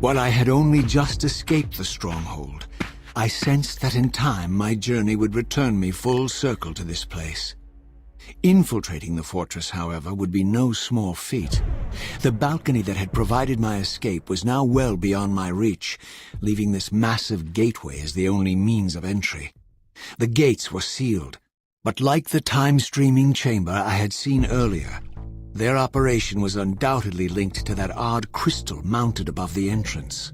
While I had only just escaped the stronghold, I sensed that in time my journey would return me full circle to this place. Infiltrating the fortress, however, would be no small feat. The balcony that had provided my escape was now well beyond my reach, leaving this massive gateway as the only means of entry. The gates were sealed, but like the time-streaming chamber I had seen earlier, their operation was undoubtedly linked to that odd crystal mounted above the entrance.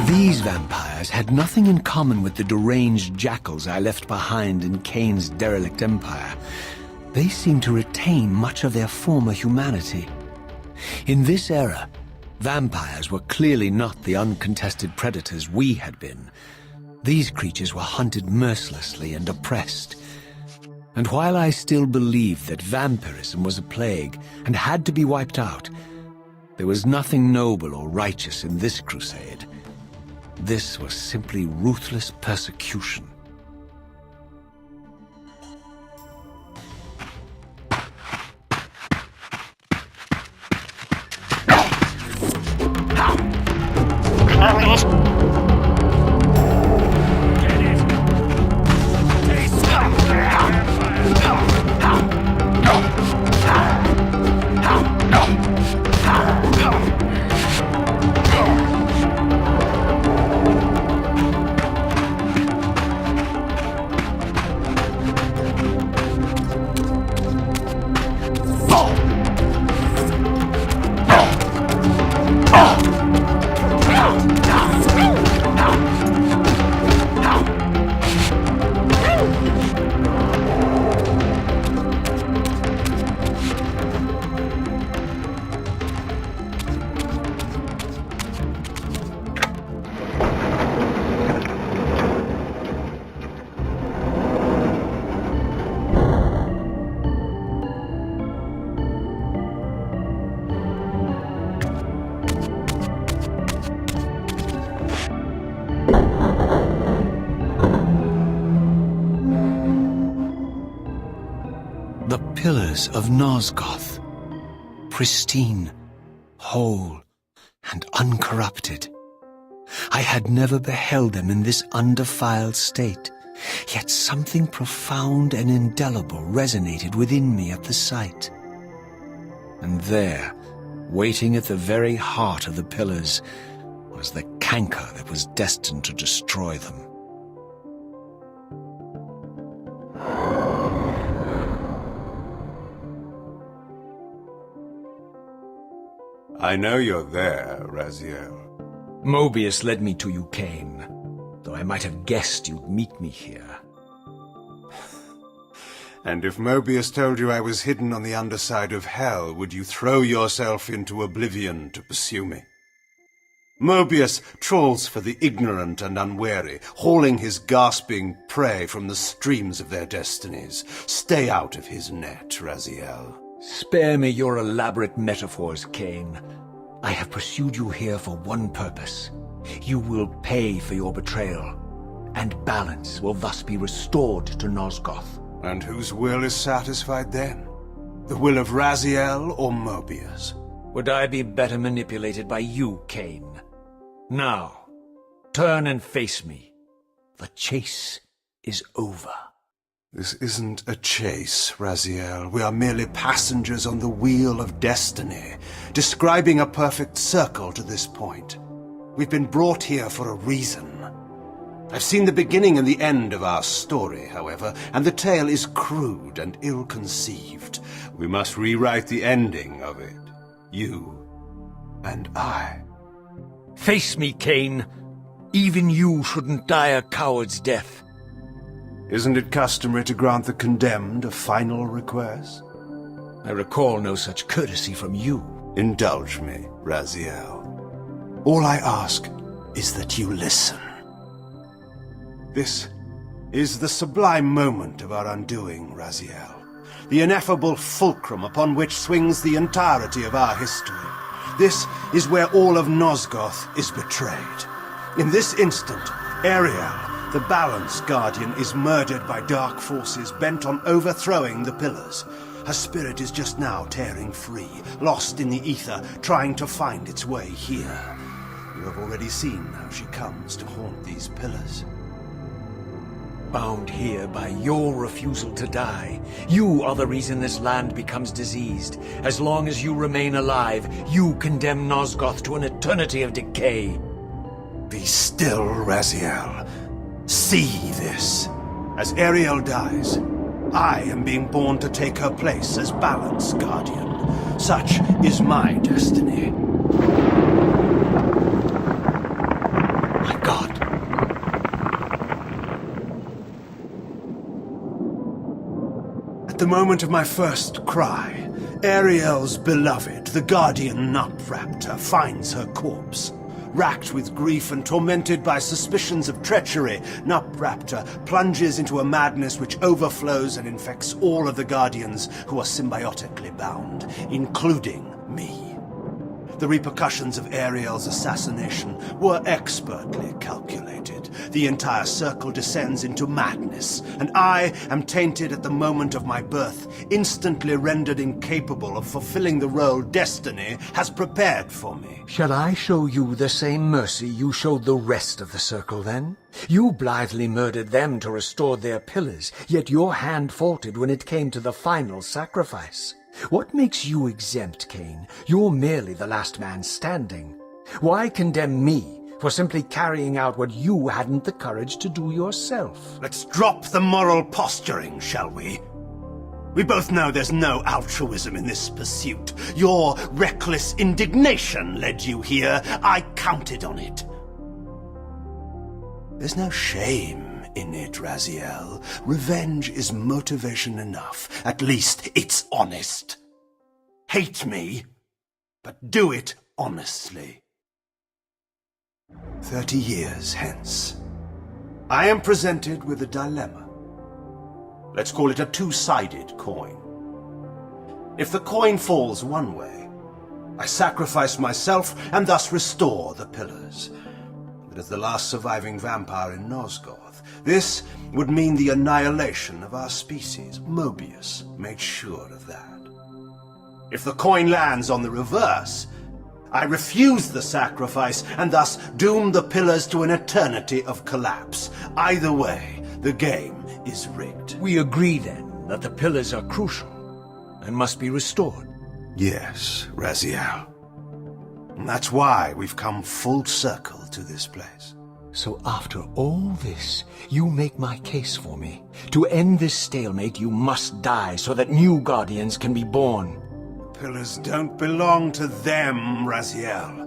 These vampires had nothing in common with the deranged jackals I left behind in Kain's derelict empire. They seemed to retain much of their former humanity. In this era, vampires were clearly not the uncontested predators we had been. These creatures were hunted mercilessly and oppressed. And while I still believed that vampirism was a plague and had to be wiped out, there was nothing noble or righteous in this crusade. This was simply ruthless persecution. The Pillars of Nosgoth, pristine, whole, and uncorrupted. I had never beheld them in this undefiled state, yet something profound and indelible resonated within me at the sight. And there, waiting at the very heart of the pillars, was the canker that was destined to destroy them. I know you're there, Raziel. Mobius led me to you, Kain, though I might have guessed you'd meet me here. And if Mobius told you I was hidden on the underside of hell, would you throw yourself into oblivion to pursue me? Mobius trawls for the ignorant and unwary, hauling his gasping prey from the streams of their destinies. Stay out of his net, Raziel. Spare me your elaborate metaphors, Kain. I have pursued you here for one purpose. You will pay for your betrayal, and balance will thus be restored to Nosgoth. And whose will is satisfied then? The will of Raziel or Mobius? Would I be better manipulated by you, Kain? Now, turn and face me. The chase is over. This isn't a chase, Raziel. We are merely passengers on the wheel of destiny, describing a perfect circle to this point. We've been brought here for a reason. I've seen the beginning and the end of our story, however, and the tale is crude and ill-conceived. We must rewrite the ending of it. You and I. Face me, Kain. Even you shouldn't die a coward's death. Isn't it customary to grant the condemned a final request? I recall no such courtesy from you. Indulge me, Raziel. All I ask is that you listen. This is the sublime moment of our undoing, Raziel. The ineffable fulcrum upon which swings the entirety of our history. This is where all of Nosgoth is betrayed. In this instant, Ariel, the Balance Guardian, is murdered by dark forces bent on overthrowing the Pillars. Her spirit is just now tearing free, lost in the ether, trying to find its way here. You have already seen how she comes to haunt these Pillars. Bound here by your refusal to die. You are the reason this land becomes diseased. As long as you remain alive, you condemn Nosgoth to an eternity of decay. Be still, Raziel. See this. As Ariel dies, I am being born to take her place as Balance Guardian. Such is my destiny. My God. At the moment of my first cry, Ariel's beloved, the Guardian Nutraptor, finds her corpse. Racked with grief and tormented by suspicions of treachery, Nutraptor plunges into a madness which overflows and infects all of the Guardians who are symbiotically bound, including me. The repercussions of Ariel's assassination were expertly calculated. The entire circle descends into madness, and I am tainted at the moment of my birth, instantly rendered incapable of fulfilling the role destiny has prepared for me. Shall I show you the same mercy you showed the rest of the circle, then? You blithely murdered them to restore their pillars, yet your hand faltered when it came to the final sacrifice. What makes you exempt, Kain? You're merely the last man standing. Why condemn me for simply carrying out what you hadn't the courage to do yourself? Let's drop the moral posturing, shall we? We both know there's no altruism in this pursuit. Your reckless indignation led you here. I counted on it. There's no shame in it, Raziel. Revenge is motivation enough. At least it's honest. Hate me, but do it honestly. 30 years hence, I am presented with a dilemma. Let's call it a two-sided coin. If the coin falls one way, I sacrifice myself and thus restore the pillars. But as the last surviving vampire in Nosgoth, this would mean the annihilation of our species. Mobius made sure of that. If the coin lands on the reverse, I refuse the sacrifice and thus doom the pillars to an eternity of collapse. Either way, the game is rigged. We agree, then, that the pillars are crucial and must be restored. Yes, Raziel. And that's why we've come full circle to this place. So after all this, you make my case for me. To end this stalemate, you must die so that new Guardians can be born. The pillars don't belong to them, Raziel.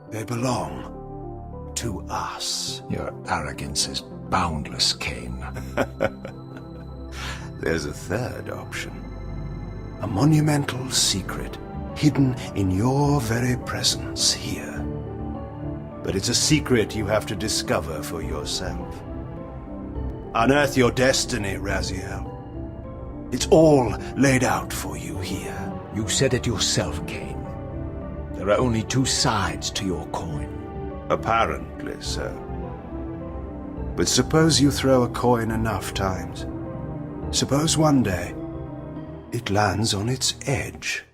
They belong to us. Your arrogance is boundless, Kain. There's a third option. A monumental secret hidden in your very presence here. But it's a secret you have to discover for yourself. Unearth your destiny, Raziel. It's all laid out for you here. You said it yourself, Kain. There are only two sides to your coin. Apparently so. But suppose you throw a coin enough times. Suppose one day it lands on its edge.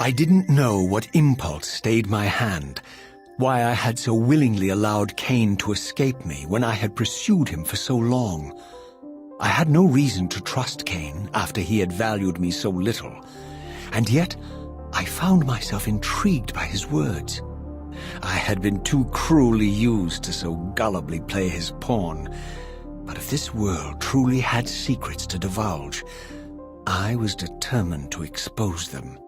I didn't know what impulse stayed my hand, why I had so willingly allowed Kain to escape me when I had pursued him for so long. I had no reason to trust Kain after he had valued me so little, and yet I found myself intrigued by his words. I had been too cruelly used to so gullibly play his pawn, but if this world truly had secrets to divulge, I was determined to expose them.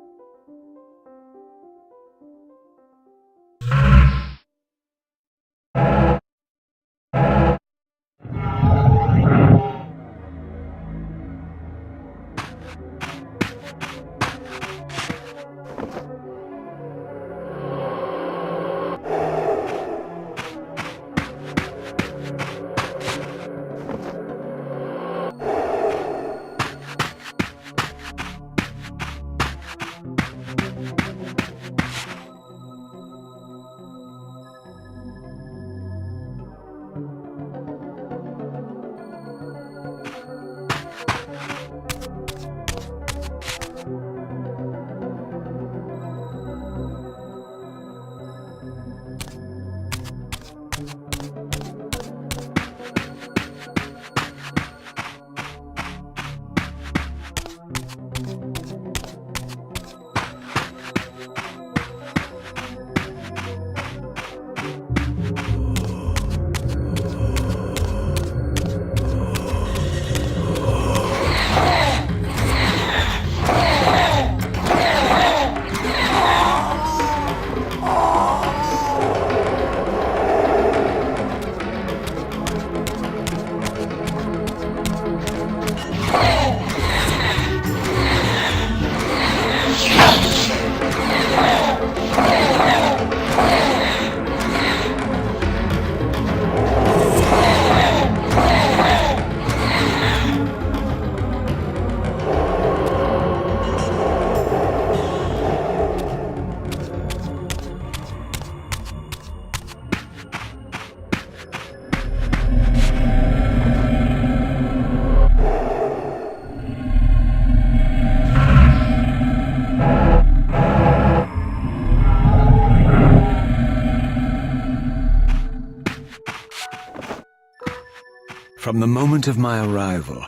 From the moment of my arrival,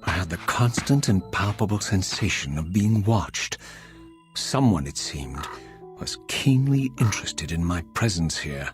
I had the constant and palpable sensation of being watched. Someone, it seemed, was keenly interested in my presence here.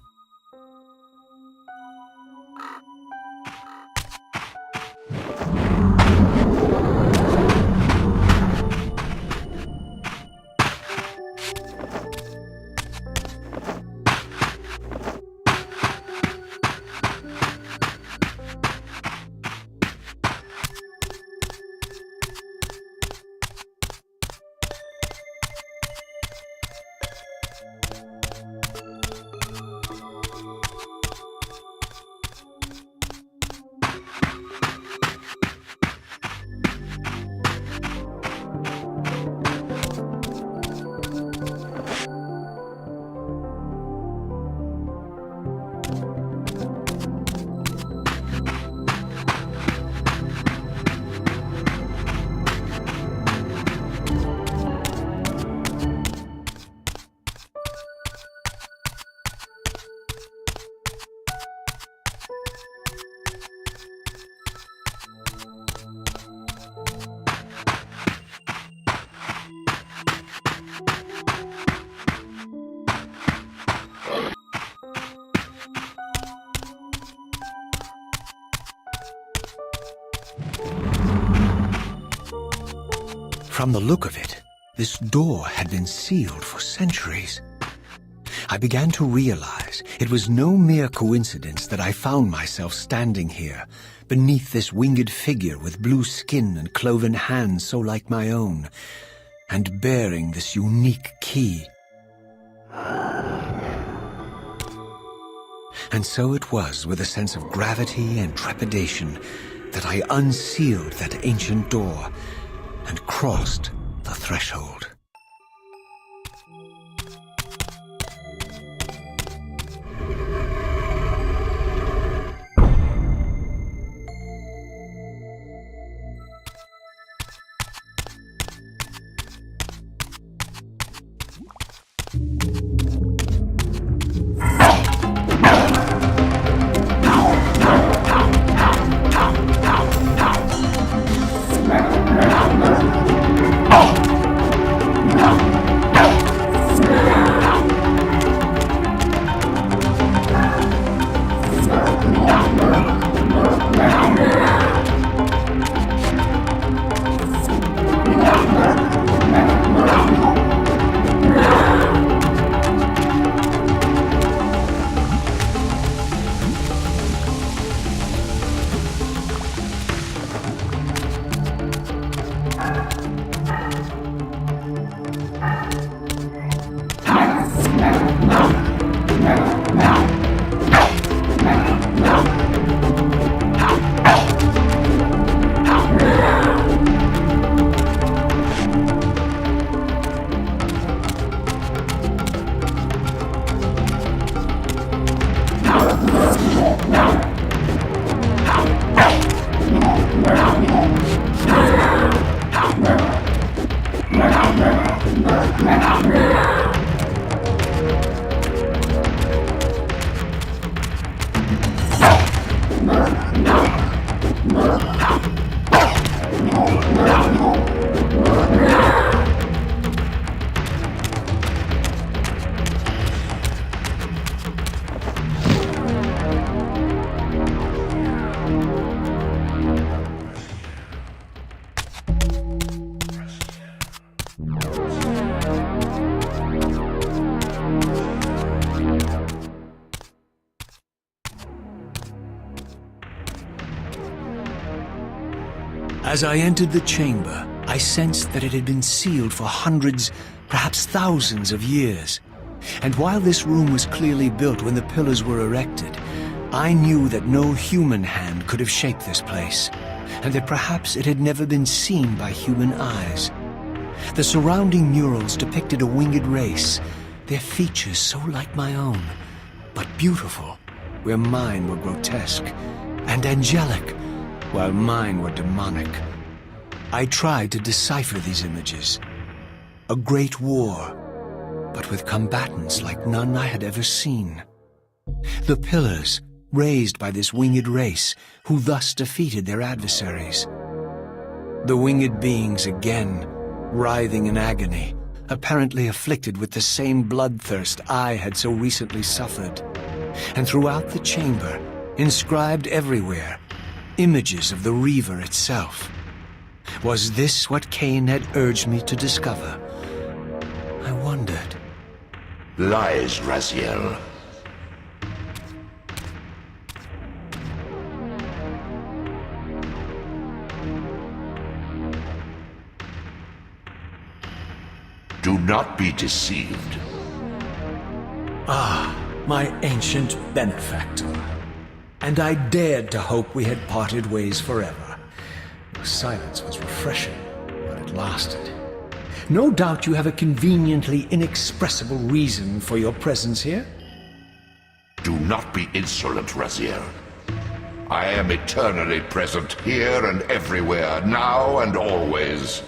From the look of it, this door had been sealed for centuries. I began to realize it was no mere coincidence that I found myself standing here, beneath this winged figure with blue skin and cloven hands so like my own, and bearing this unique key. And so it was with a sense of gravity and trepidation that I unsealed that ancient door and crossed the threshold. As I entered the chamber, I sensed that it had been sealed for hundreds, perhaps thousands of years. And while this room was clearly built when the pillars were erected, I knew that no human hand could have shaped this place, and that perhaps it had never been seen by human eyes. The surrounding murals depicted a winged race, their features so like my own, but beautiful, where mine were grotesque, and angelic, while mine were demonic. I tried to decipher these images. A great war, but with combatants like none I had ever seen. The pillars, raised by this winged race, who thus defeated their adversaries. The winged beings again, writhing in agony, apparently afflicted with the same bloodthirst I had so recently suffered. And throughout the chamber, inscribed everywhere, images of the Reaver itself. Was this what Kain had urged me to discover? I wondered. Lies, Raziel. Do not be deceived. Ah, my ancient benefactor. And I dared to hope we had parted ways forever. Your silence was refreshing, but it lasted. No doubt you have a conveniently inexpressible reason for your presence here? Do not be insolent, Raziel. I am eternally present here and everywhere, now and always.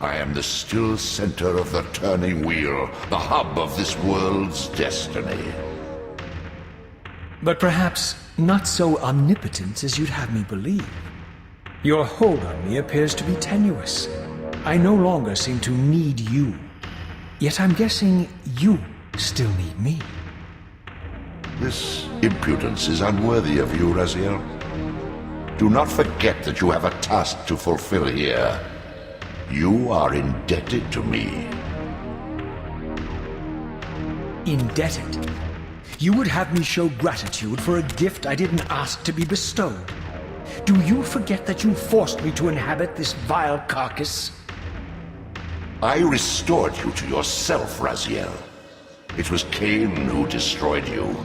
I am the still center of the turning wheel, the hub of this world's destiny. But perhaps not so omnipotent as you'd have me believe. Your hold on me appears to be tenuous. I no longer seem to need you. Yet I'm guessing you still need me. This impudence is unworthy of you, Raziel. Do not forget that you have a task to fulfill here. You are indebted to me. Indebted? You would have me show gratitude for a gift I didn't ask to be bestowed. Do you forget that you forced me to inhabit this vile carcass? I restored you to yourself, Raziel. It was Kain who destroyed you.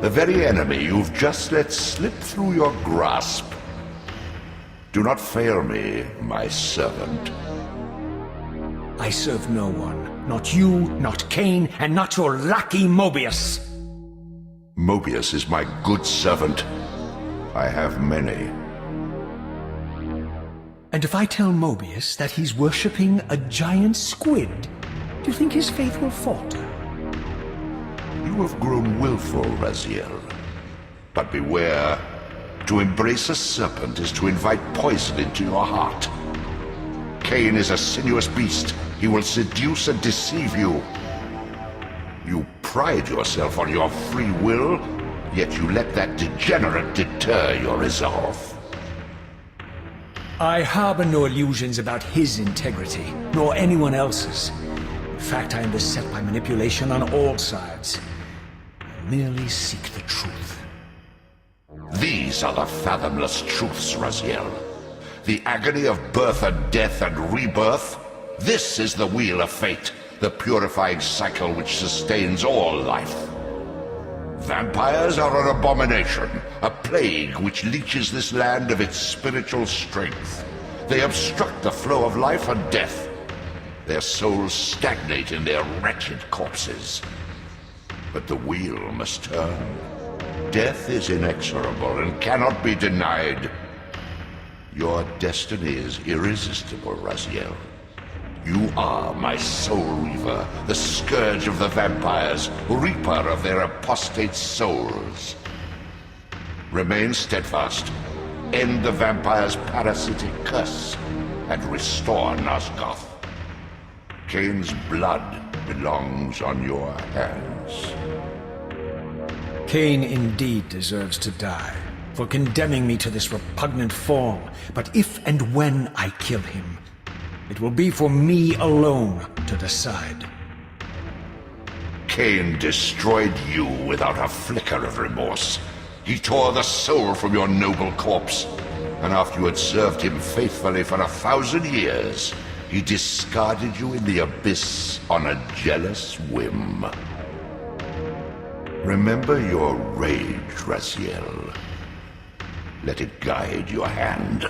The very enemy you've just let slip through your grasp. Do not fail me, my servant. I serve no one. Not you, not Kain, and not your lackey Mobius. Mobius is my good servant. I have many. And if I tell Mobius that he's worshipping a giant squid, do you think his faith will falter? You have grown willful, Raziel. But beware. To embrace a serpent is to invite poison into your heart. Kain is a sinuous beast. He will seduce and deceive you. You pride yourself on your free will, yet you let that degenerate deter your resolve. I harbor no illusions about his integrity, nor anyone else's. In fact, I am beset by manipulation on all sides. I merely seek the truth. These are the fathomless truths, Raziel. The agony of birth and death and rebirth. This is the wheel of fate, the purifying cycle which sustains all life. Vampires are an abomination, a plague which leeches this land of its spiritual strength. They obstruct the flow of life and death. Their souls stagnate in their wretched corpses. But the wheel must turn. Death is inexorable and cannot be denied. Your destiny is irresistible, Raziel. You are my soul reaver, the scourge of the vampires, reaper of their apostate souls. Remain steadfast, end the vampires' parasitic curse, and restore Nosgoth. Kain's blood belongs on your hands. Kain indeed deserves to die for condemning me to this repugnant form. But if and when I kill him, it will be for me alone to decide. Kain destroyed you without a flicker of remorse. He tore the soul from your noble corpse, and after you had served him faithfully for 1,000 years, he discarded you in the abyss on a jealous whim. Remember your rage, Raziel. Let it guide your hand.